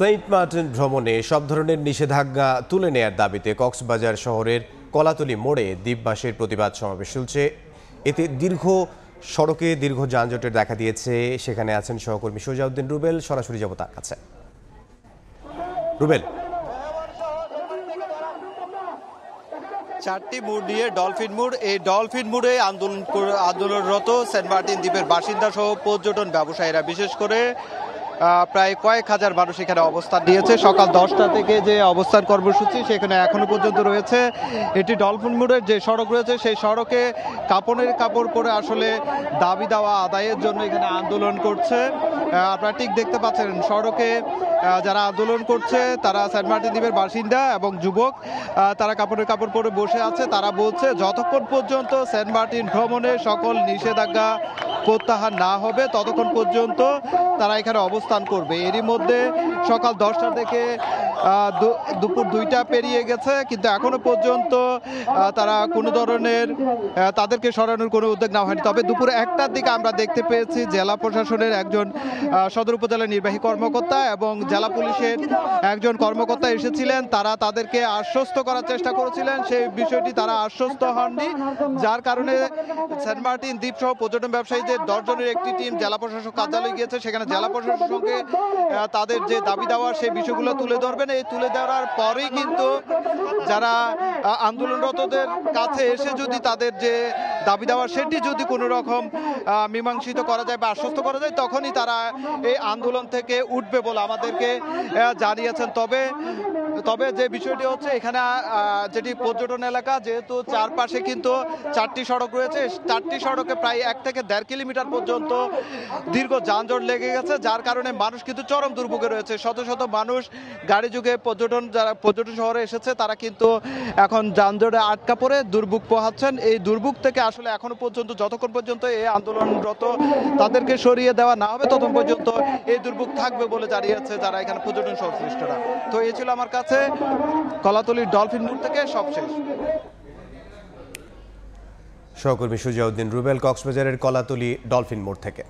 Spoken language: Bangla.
সেন্ট মার্টিন ভ্রমণে সব ধরনের নিষেধাজ্ঞা তুলে নেয়ার দাবিতে কক্সবাজার শহরের কলাতলী মোড়ে দ্বীপবাসীর প্রতিবাদ সমাবেশ চলছে। এতে সড়কে দীর্ঘ যানজটের দেখা দিয়েছে। সেখানে আছেন সহকর্মী সোজাউদ্দিন রুবেল, সরাসরি যাব তার কাছে। রুবেল, চারটি মোড় নিয়ে ডলফিন মোড়, এই ডলফিন মোড়ে আন্দোলনরত সেন্ট মার্টিন দ্বীপের বাসিন্দা সহ পর্যটন ব্যবসায়ীরা, বিশেষ করে প্রায় কয়েক হাজার মানুষ এখানে অবস্থান নিয়েছে। সকাল 10টা থেকে যে অবস্থান কর্মসূচি সেখানে এখনো পর্যন্ত রয়েছে। এটি ডলফিন মোড়ের যে সড়ক রয়েছে সেই সড়কে কাপড় পরে আসলে দাবি দেওয়া আদায়ের জন্য এখানে আন্দোলন করছে। আপনারা ঠিক দেখতে পাচ্ছেন সড়কে যারা আন্দোলন করছে তারা সেন্ট মার্টিন দ্বীপের বাসিন্দা এবং যুবক। তারা কাপড় পরে বসে আছে। তারা বলছে যতক্ষণ পর্যন্ত সেন্ট মার্টিন ভ্রমণে সকল নিষেধাজ্ঞা প্রত্যাহার না হবে ততক্ষণ পর্যন্ত তারা এখানে অবস্থান করবে। এরই মধ্যে সকাল 10টা থেকে দুপুর 2টা পেরিয়ে গেছে, কিন্তু এখনো পর্যন্ত তারা কোনো ধরনের তাদেরকে সরানোর কোনো উদ্যোগ নেওয়া হয়নি। তবে দুপুর 1টার দিকে আমরা দেখতে পেয়েছি জেলা প্রশাসনের একজন সদর উপজেলা নির্বাহী কর্মকর্তা এবং জেলা পুলিশের একজন কর্মকর্তা এসেছিলেন। তারা তাদেরকে আশ্বস্ত করার চেষ্টা করেছিলেন, সেই বিষয়টি তারা আশ্বস্ত হননি, যার কারণে সেন্ট মার্টিন দ্বীপ সহ পর্যটন ব্যবসায়ীদের 10 জনের একটি টিম জেলা প্রশাসক কার্যালয়ে গিয়েছে। সেখানে জেলা প্রশাসনের সঙ্গে তাদের যে দাবি দেওয়া সেই বিষয়গুলো তুলে ধরবেন। এই তুলে দেওয়ার পরেই কিন্তু যারা আন্দোলনরতদের কাছে এসে যদি তাদের যে দাবি দেওয়া সেটি যদি কোনো রকম মীমাংসিত করা যায় বা আশ্বস্ত করা যায় তখনই তারা এই আন্দোলন থেকে উঠবে বলে আমাদেরকে জানিয়েছেন। তবে যে বিষয়টি হচ্ছে এখানে যেটি পর্যটন এলাকা, যেহেতু চারপাশে কিন্তু 4টি সড়ক রয়েছে, 4টি সড়কে প্রায় 1 থেকে 1.5 কিলোমিটার পর্যন্ত দীর্ঘ যানজট লেগে গেছে, যার কারণে মানুষ কিন্তু চরম দুর্ভোগে রয়েছে। শত শত মানুষ গাড়ি যুগে যারা পর্যটন শহরে এসেছে তারা কিন্তু এখন যানজটে আটকা পড়ে দুর্ভোগ পোহাচ্ছেন। এই দুর্ভোগ থেকে আসলে এখনো পর্যন্ত যতক্ষণ পর্যন্ত এই আন্দোলনরত তাদেরকে সরিয়ে দেওয়া না হবে ততক্ষণ পর্যন্ত এই দুর্ভোগ থাকবে বলে জানিয়েছে যারা এখানে পর্যটন সংশ্লিষ্টরা। তো এই ছিল আমার কাছে কলাতলীর ডলফিন মোড় থেকে সবশেষ। সহকর্মী সোজাউদ্দিন রুবেল, কক্সবাজারের কলাতলী ডলফিন মোড় থেকে।